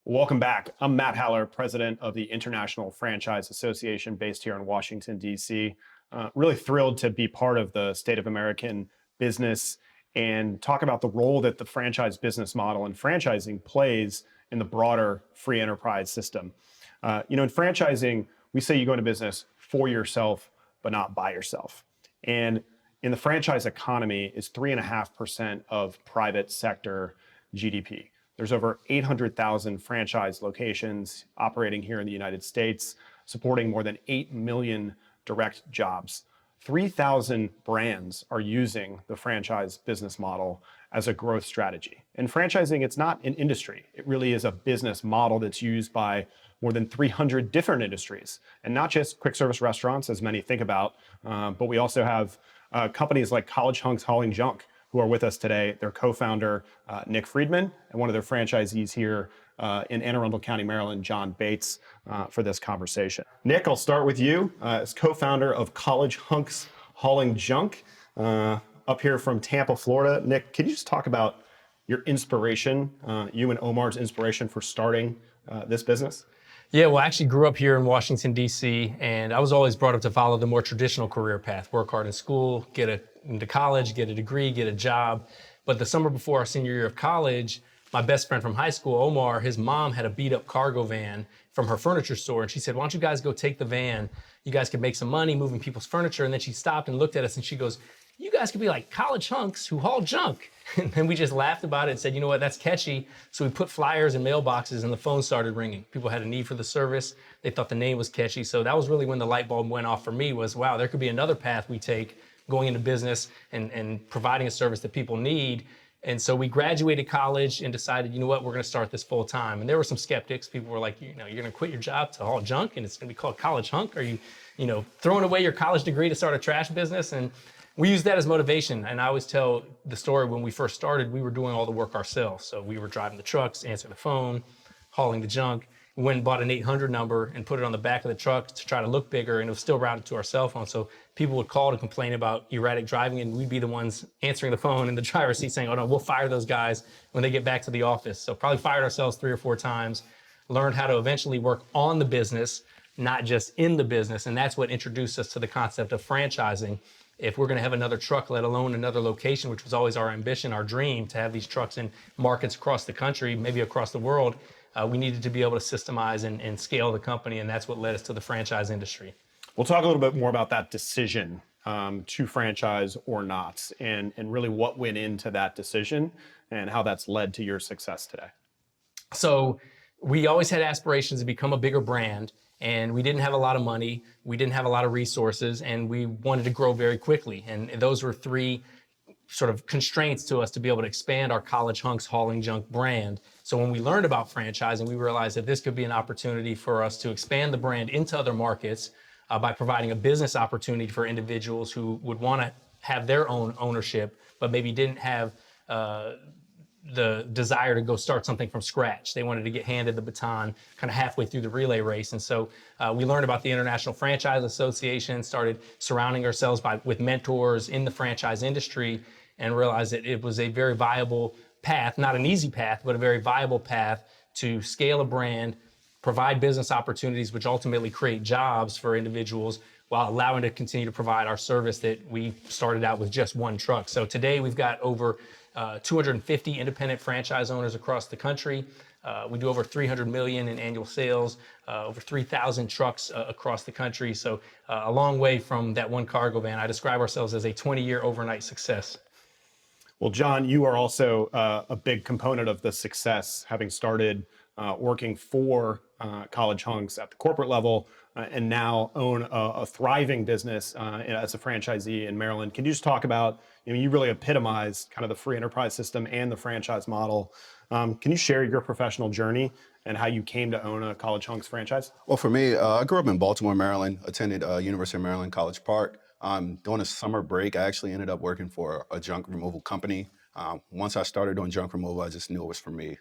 Welcome back. I'm Matt Haller, president of the International Franchise Association based here in Washington, D.C. Really thrilled to be part of the State of American business and talk about the role that the franchise business model and franchising plays in the broader free enterprise system. In franchising, we say you go into business for yourself, but not by yourself. And in the franchise economy is 3.5% of private sector GDP. There's over 800,000 franchise locations operating here in the United States, supporting more than 8 million direct jobs. 3,000 brands are using the franchise business model as a growth strategy. In franchising, it's not an industry. It really is a business model that's used by more than 300 different industries, and not just quick service restaurants, as many think about, but we also have companies like College Hunks Hauling Junk, who are with us today. Their co-founder, Nick Friedman, and one of their franchisees here in Anne Arundel County, Maryland, John Bates, for this conversation. Nick, I'll start with you as co-founder of College Hunks Hauling Junk, up here from Tampa, Florida. Nick, can you just talk about your inspiration, you and Omar's inspiration for starting this business? Yeah, well, I actually grew up here in Washington, D.C., and I was always brought up to follow the more traditional career path, work hard in school, get into college, get a degree, get a job. But the summer before our senior year of college, my best friend from high school, Omar, his mom had a beat up cargo van from her furniture store. And she said, why don't you guys go take the van? You guys could make some money moving people's furniture. And then she stopped and looked at us and she goes, you guys could be like college hunks who haul junk. And then we just laughed about it and said, you know what, that's catchy. So we put flyers in mailboxes and the phone started ringing. People had a need for the service. They thought the name was catchy. So that was really when the light bulb went off for me was, wow, there could be another path we take going into business and providing a service that people need. And so we graduated college and decided, you know what, we're going to start this full time. And there were some skeptics. People were like, you're going to quit your job to haul junk and it's going to be called College Hunk? Are you throwing away your college degree to start a trash business? And we used that as motivation. And I always tell the story when we first started, we were doing all the work ourselves. So we were driving the trucks, answering the phone, hauling the junk. We went and bought an 800 number and put it on the back of the truck to try to look bigger, and it was still routed to our cell phone. So people would call to complain about erratic driving, and we'd be the ones answering the phone in the driver's seat saying, oh no, we'll fire those guys when they get back to the office. So probably fired ourselves 3 or 4 times, learned how to eventually work on the business, not just in the business. And that's what introduced us to the concept of franchising. If we're going to have another truck, let alone another location, which was always our ambition, our dream, to have these trucks in markets across the country, maybe across the world, we needed to be able to systemize and scale the company, and that's what led us to the franchise industry. We'll talk a little bit more about that decision to franchise or not, and really what went into that decision and how that's led to your success today. So we always had aspirations to become a bigger brand, and we didn't have a lot of money, we didn't have a lot of resources, and we wanted to grow very quickly. And those were 3 sort of constraints to us to be able to expand our College Hunks Hauling Junk brand. So when we learned about franchising, we realized that this could be an opportunity for us to expand the brand into other markets by providing a business opportunity for individuals who would want to have their own ownership, but maybe didn't have the desire to go start something from scratch. They wanted to get handed the baton kind of halfway through the relay race. And so we learned about the International Franchise Association, started surrounding ourselves with mentors in the franchise industry, and realized that it was a very viable path, not an easy path, but a very viable path to scale a brand, provide business opportunities, which ultimately create jobs for individuals while allowing to continue to provide our service that we started out with just 1 truck. So today we've got over 250 independent franchise owners across the country. We do over 300 million in annual sales, over 3,000 trucks across the country. So a long way from that 1 cargo van. I describe ourselves as a 20-year overnight success. Well, John, you are also a big component of the success, having started working for College Hunks at the corporate level and now own a thriving business as a franchisee in Maryland. Can you just talk about, you really epitomized kind of the free enterprise system and the franchise model. Can you share your professional journey and how you came to own a College Hunks franchise? Well, for me, I grew up in Baltimore, Maryland, attended University of Maryland, College Park. During a summer break, I actually ended up working for a junk removal company. Once I started doing junk removal, I just knew it was for me.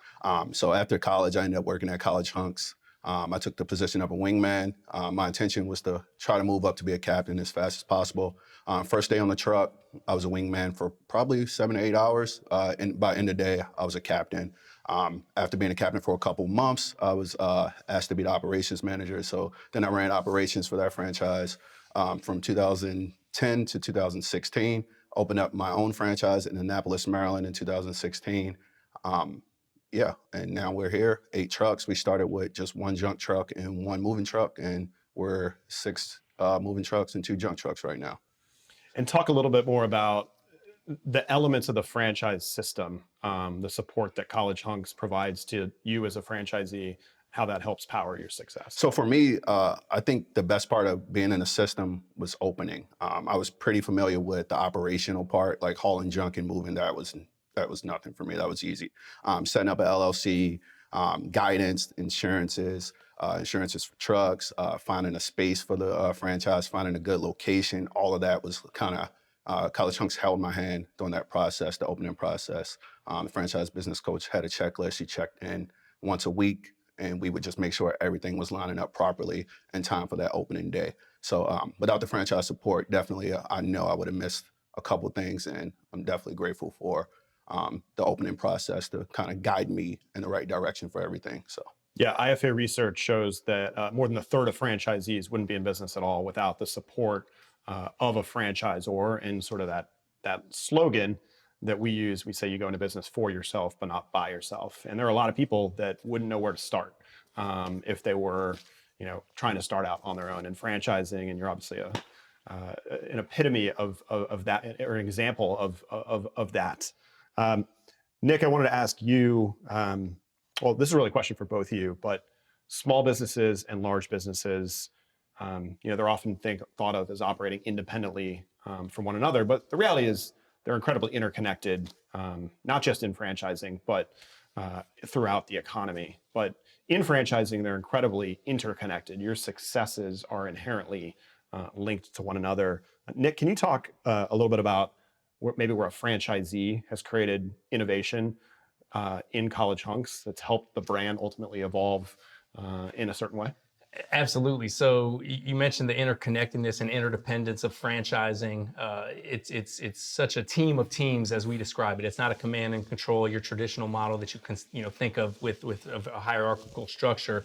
So after college, I ended up working at College Hunks. I took the position of a wingman. My intention was to try to move up to be a captain as fast as possible. First day on the truck, I was a wingman for probably 7 to 8 hours. And by the end of the day, I was a captain. After being a captain for a couple months, I was asked to be the operations manager. So then I ran operations for that franchise from 2010 to 2016. Opened up my own franchise in Annapolis, Maryland in 2016. Yeah, and now we're here, 8 trucks. We started with just 1 junk truck and 1 moving truck, and we're 6 moving trucks and 2 junk trucks right now. And talk a little bit more about the elements of the franchise system, the support that College Hunks provides to you as a franchisee, how that helps power your success. So for me, I think the best part of being in the system was opening. I was pretty familiar with the operational part, like hauling junk and moving. That was nothing for me. That was easy. Setting up an LLC, guidance, insurances for trucks, finding a space for the franchise, finding a good location. All of that was kind of College Hunks held my hand during that process, the opening process. The franchise business coach had a checklist. She checked in once a week, and we would just make sure everything was lining up properly in time for that opening day. So without the franchise support, definitely I know I would have missed a couple things, and I'm definitely grateful for the opening process to kind of guide me in the right direction for everything. So. Yeah, IFA research shows that more than a third of franchisees wouldn't be in business at all without the support of a franchisor, and sort of that slogan that we use. We say you go into business for yourself, but not by yourself. And there are a lot of people that wouldn't know where to start if they were, trying to start out on their own in franchising. And you're obviously an epitome of that, or an example of that. Nick, I wanted to ask you. Well, this is really a question for both of you, but small businesses and large businesses, they're often thought of as operating independently from one another, but the reality is they're incredibly interconnected, not just in franchising, but throughout the economy. But in franchising, they're incredibly interconnected. Your successes are inherently linked to one another. Nick, can you talk a little bit about where a franchisee has created innovation in College Hunks that's helped the brand ultimately evolve in a certain way? Absolutely. So you mentioned the interconnectedness and interdependence of franchising. It's such a team of teams as we describe it. It's not a command and control, your traditional model that you can think of with a hierarchical structure.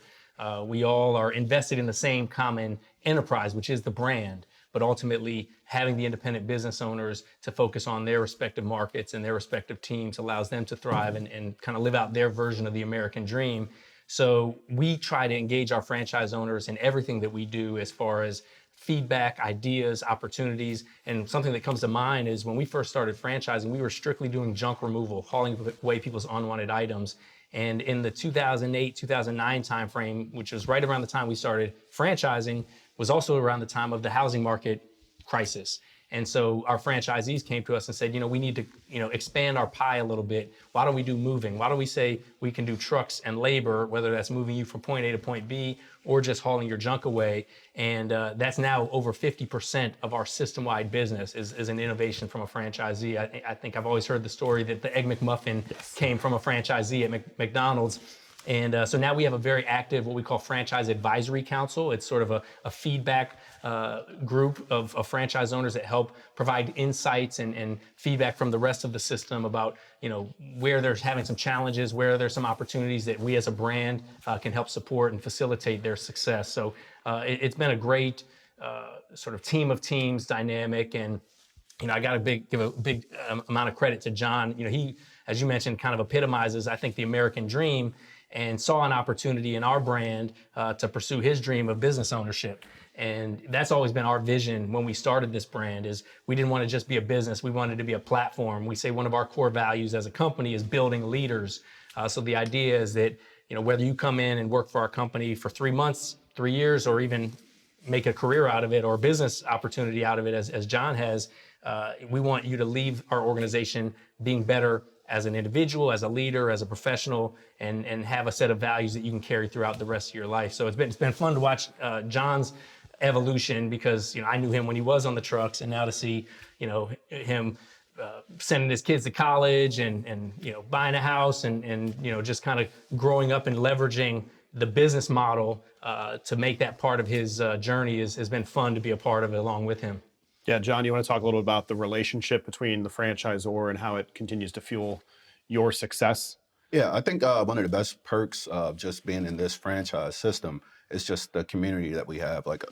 We all are invested in the same common enterprise, which is the brand. But ultimately, having the independent business owners to focus on their respective markets and their respective teams allows them to thrive and kind of live out their version of the American dream. So we try to engage our franchise owners in everything that we do as far as feedback, ideas, opportunities. And something that comes to mind is when we first started franchising, we were strictly doing junk removal, hauling away people's unwanted items. And in the 2008, 2009 timeframe, which was right around the time we started franchising, was also around the time of the housing market crisis. And so our franchisees came to us and said, we need to, expand our pie a little bit. Why don't we do moving? Why don't we say we can do trucks and labor, whether that's moving you from point A to point B or just hauling your junk away? And that's now over 50% of our system-wide business is an innovation from a franchisee. I think I've always heard the story that the Egg McMuffin came from a franchisee at McDonald's. And so now we have a very active, what we call Franchise Advisory Council. It's sort of a feedback group of franchise owners that help provide insights and feedback from the rest of the system about, where they're having some challenges, where there's some opportunities that we as a brand can help support and facilitate their success. So it's been a great sort of team of teams dynamic. And, I got to give a big amount of credit to John. He, as you mentioned, kind of epitomizes, I think, the American dream, and saw an opportunity in our brand to pursue his dream of business ownership. And that's always been our vision when we started this brand, is we didn't want to just be a business. We wanted to be a platform. We say one of our core values as a company is building leaders. So the idea is that, whether you come in and work for our company for 3 months, 3 years, or even make a career out of it or a business opportunity out of it, as John has, we want you to leave our organization being better as an individual, as a leader, as a professional, and have a set of values that you can carry throughout the rest of your life. So it's been fun to watch John's evolution, because I knew him when he was on the trucks, and now to see him sending his kids to college and buying a house and just kind of growing up and leveraging the business model to make that part of his journey has been fun to be a part of it along with him. Yeah, John, you want to talk a little about the relationship between the franchisor and how it continues to fuel your success Yeah, I think one of the best perks of just being in this franchise system is just the community that we have. Like,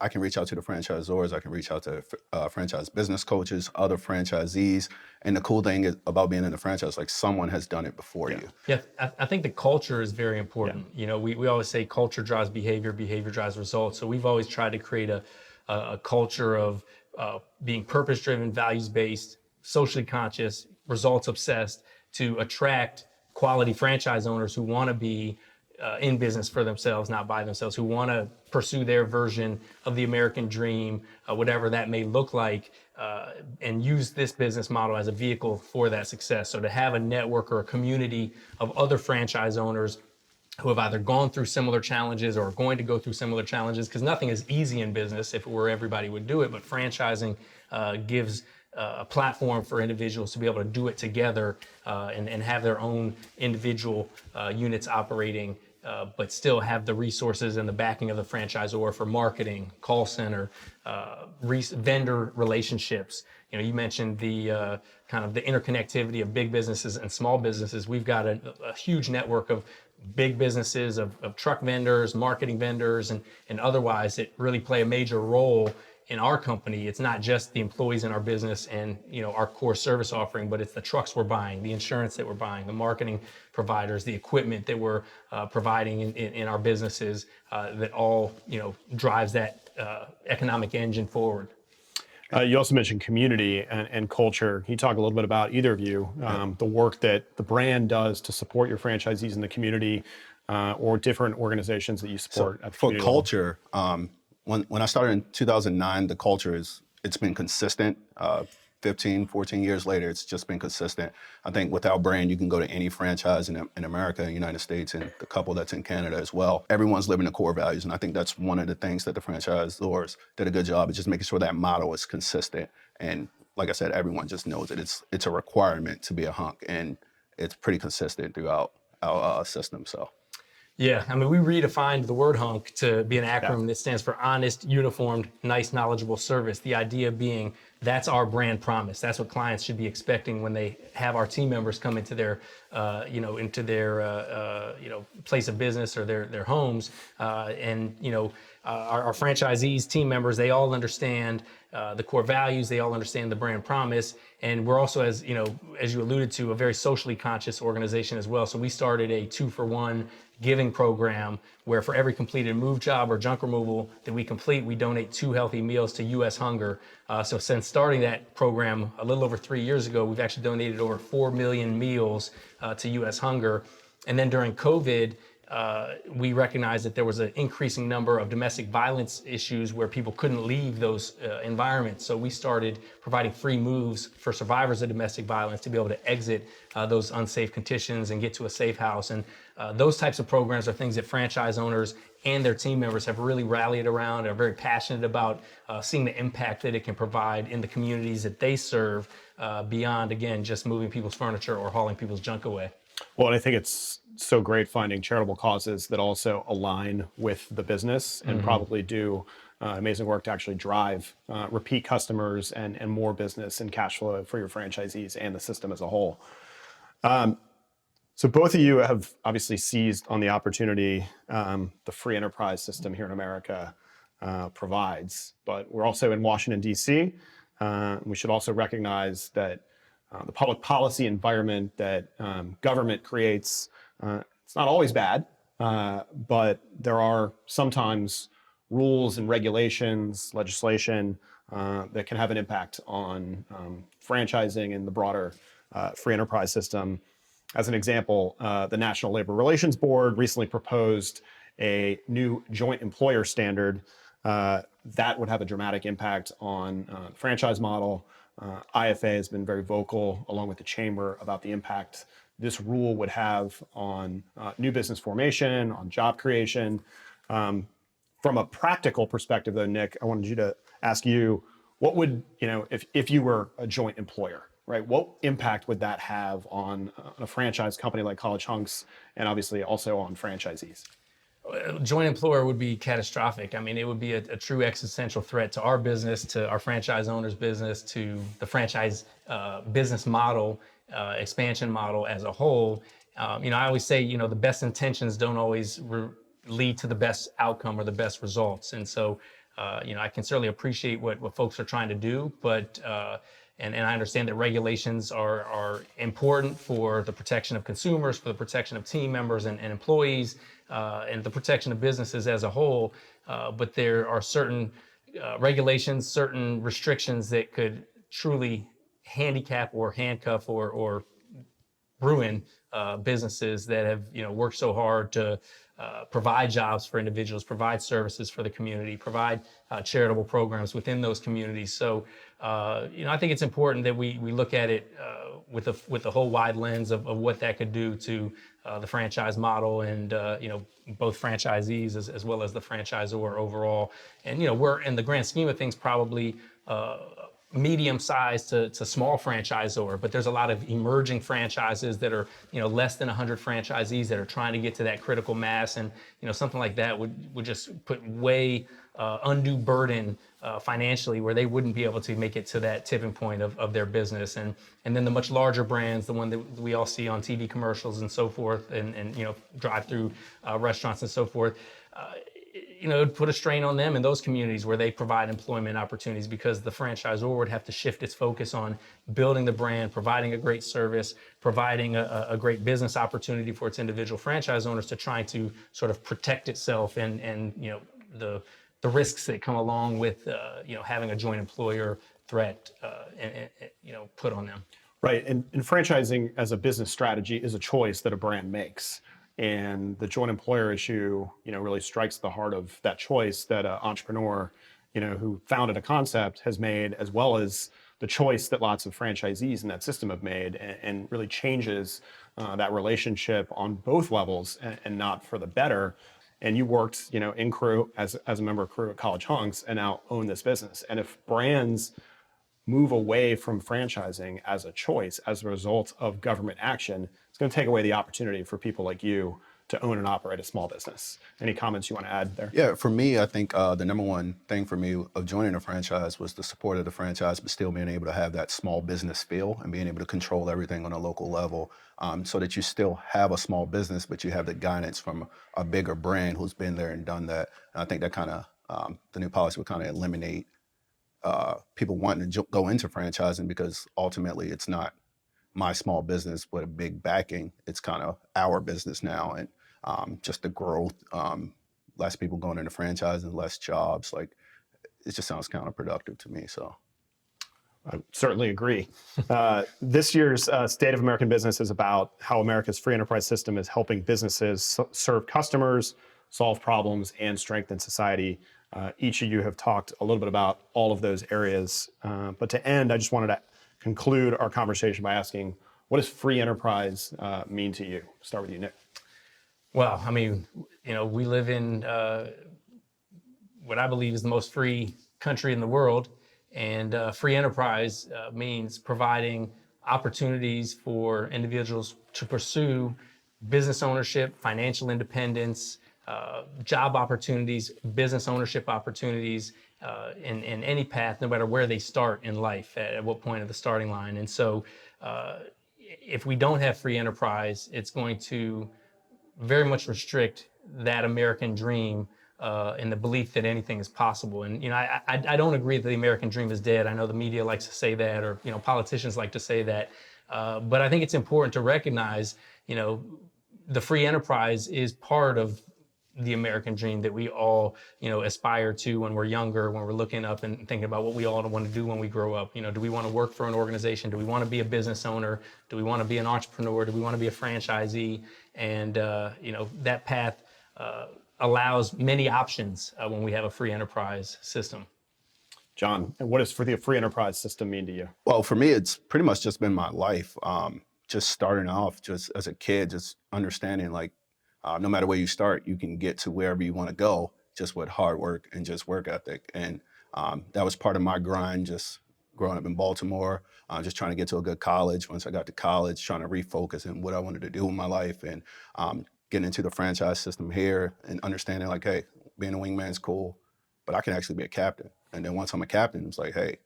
I can reach out to the franchisors, I can reach out to franchise business coaches, other franchisees, and the cool thing is about being in the franchise, like someone has done it before you. Yeah, I think the culture is very important. Yeah. You know, we always say culture drives behavior, behavior drives results. So we've always tried to create a culture of being purpose driven, values based, socially conscious, results obsessed to attract quality franchise owners who want to be in business for themselves, not by themselves, who want to pursue their version of the American dream, whatever that may look like, and use this business model as a vehicle for that success. So to have a network or a community of other franchise owners who have either gone through similar challenges or are going to go through similar challenges, because nothing is easy in business. If it were, everybody would do it, but franchising gives a platform for individuals to be able to do it together and have their own individual units operating, but still have the resources and the backing of the franchisor for marketing, call center, vendor relationships. You know, you mentioned the kind of the interconnectivity of big businesses and small businesses. We've got a huge network of big businesses, of truck vendors, marketing vendors, and otherwise that really play a major role in our company. It's not just the employees in our business and, you know, our core service offering, but it's the trucks we're buying, the insurance that we're buying, the marketing providers, the equipment that we're providing in our businesses that all, you know, drives that economic engine forward. You also mentioned community and culture. Can you talk a little bit about, either of you, the work that the brand does to support your franchisees in the community, or different organizations that you support at the For community level? culture, when I started in 2009, the culture it's been consistent. 15, 14 years later, it's just been consistent. I think with our brand, you can go to any franchise in America, United States, and the couple that's in Canada as well. Everyone's living the core values. And I think that's one of the things that the franchisors did a good job of, just making sure that model is consistent. And like I said, everyone just knows it. It's a requirement to be a hunk, and it's pretty consistent throughout our system. So. Yeah, I mean, we redefined the word HUNK to be an acronym Yeah. that stands for honest, uniformed, nice, knowledgeable service. The idea being that's our brand promise. That's what clients should be expecting when they have our team members come into their, place of business or their homes. Our franchisees, team members, they all understand the core values. They all understand the brand promise. And we're also, as you alluded to, a very socially conscious organization as well. So we started a 2-for-1 giving program where for every completed move job or junk removal that we complete, we donate 2 healthy meals to U.S. Hunger. So since starting that program a little over 3 years ago, we've actually donated over 4 million meals to U.S. Hunger. And then during COVID, we recognized that there was an increasing number of domestic violence issues where people couldn't leave those environments. So we started providing free moves for survivors of domestic violence to be able to exit those unsafe conditions and get to a safe house. And those types of programs are things that franchise owners and their team members have really rallied around, are very passionate about seeing the impact that it can provide in the communities that they serve, beyond, again, just moving people's furniture or hauling people's junk away. Well, and I think it's so great finding charitable causes that also align with the business and probably do amazing work to actually drive repeat customers and more business and cash flow for your franchisees and the system as a whole. So both of you have obviously seized on the opportunity the free enterprise system here in America provides, but we're also in Washington, D.C. We should also recognize that the public policy environment that government creates, it's not always bad, but there are sometimes rules and regulations, legislation that can have an impact on franchising and the broader free enterprise system. As an example, the National Labor Relations Board recently proposed a new joint employer standard that would have a dramatic impact on the franchise model. IFA has been very vocal, along with the chamber, about the impact this rule would have on new business formation, on job creation. From a practical perspective, though, Nick, I wanted to ask you, what would, if you were a joint employer, right? What impact would that have on a franchise company like College Hunks, and obviously also on franchisees? Joint employer would be catastrophic. I mean, it would be a true existential threat to our business, to our franchise owners' business, to the franchise business model, expansion model as a whole. I always say, the best intentions don't always lead to the best outcome or the best results. And so, I can certainly appreciate what folks are trying to do, but and I understand that regulations are important for the protection of consumers, for the protection of team members and employees, and the protection of businesses as a whole. But there are certain regulations, certain restrictions that could truly handicap or handcuff or ruin businesses that have worked so hard to provide jobs for individuals, provide services for the community, provide charitable programs within those communities. So I think it's important that we look at it with the whole wide lens of what that could do to the franchise model and both franchisees as well as the franchisor overall. And we're in the grand scheme of things probably medium-sized to small franchisor, but there's a lot of emerging franchises that are less than 100 franchisees that are trying to get to that critical mass, and something like that would just put way undue burden financially, where they wouldn't be able to make it to that tipping point of their business. And then the much larger brands, the one that we all see on TV commercials and so forth, and drive-through restaurants and so forth, it would put a strain on them in those communities where they provide employment opportunities, because the franchisor would have to shift its focus on building the brand, providing a great service, providing a great business opportunity for its individual franchise owners to try to sort of protect itself and the risks that come along with having a joint employer threat put on them. Right, and franchising as a business strategy is a choice that a brand makes. And the joint employer issue, really strikes the heart of that choice that an entrepreneur, who founded a concept has made, as well as the choice that lots of franchisees in that system have made, and really changes that relationship on both levels and not for the better. And you worked, in crew as a member of crew at College Hunks and now own this business. And if brands move away from franchising as a choice as a result of government action, it's going to take away the opportunity for people like you to own and operate a small business. Any comments you want to add there? Yeah, for me, I think the number one thing for me of joining a franchise was the support of the franchise, but still being able to have that small business feel and being able to control everything on a local level, so that you still have a small business, but you have the guidance from a bigger brand who's been there and done that. And I think that kind of, the new policy would kind of eliminate people wanting to go into franchising, because ultimately it's not my small business with a big backing. It's kind of our business now, and just the growth, less people going into franchising, less jobs. Like, it just sounds counterproductive to me. So I certainly agree. This year's State of American Business is about how America's free enterprise system is helping businesses serve customers, solve problems, and strengthen society. Each of you have talked a little bit about all of those areas. But to end, I just wanted to conclude our conversation by asking, what does free enterprise mean to you? Start with you, Nick. Well, I mean, we live in what I believe is the most free country in the world. And free enterprise means providing opportunities for individuals to pursue business ownership, financial independence, job opportunities, business ownership opportunities in any path, no matter where they start in life, at what point of the starting line. And so if we don't have free enterprise, it's going to very much restrict that American dream and the belief that anything is possible. And I don't agree that the American dream is dead. I know the media likes to say that, or politicians like to say that, but I think it's important to recognize the free enterprise is part of the American dream that we all aspire to when we're younger, when we're looking up and thinking about what we all want to do when we grow up. Do we want to work for an organization? Do we want to be a business owner? Do we want to be an entrepreneur? Do we want to be a franchisee? And that path allows many options when we have a free enterprise system. John, and what does the free enterprise system mean to you? Well, for me, it's pretty much just been my life. Just starting off, just as a kid, just understanding no matter where you start, you can get to wherever you want to go, just with hard work and just work ethic. And that was part of my grind, just growing up in Baltimore, just trying to get to a good college. Once I got to college, trying to refocus on what I wanted to do in my life, and getting into the franchise system here and understanding hey, being a wingman is cool, but I can actually be a captain. And then once I'm a captain, it's hey,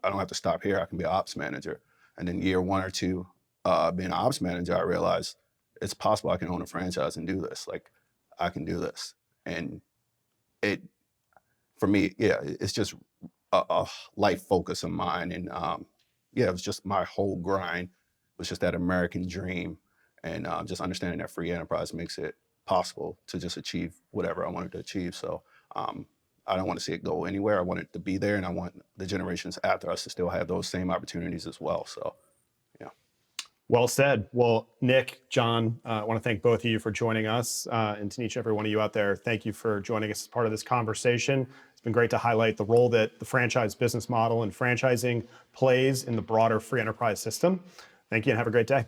I don't have to stop here. I can be an ops manager. And then year one or two, being an ops manager, I realized it's possible I can own a franchise and do this. Like, I can do this. And it, for me, yeah, it's just a life focus of mine. And yeah, it was just my whole grind was just that American dream. And just understanding that free enterprise makes it possible to just achieve whatever I wanted to achieve. So I don't want to see it go anywhere. I want it to be there, and I want the generations after us to still have those same opportunities as well. So, yeah. Well said. Well, Nick, John, I want to thank both of you for joining us. And to each every one of you out there, thank you for joining us as part of this conversation. It's been great to highlight the role that the franchise business model and franchising plays in the broader free enterprise system. Thank you and have a great day.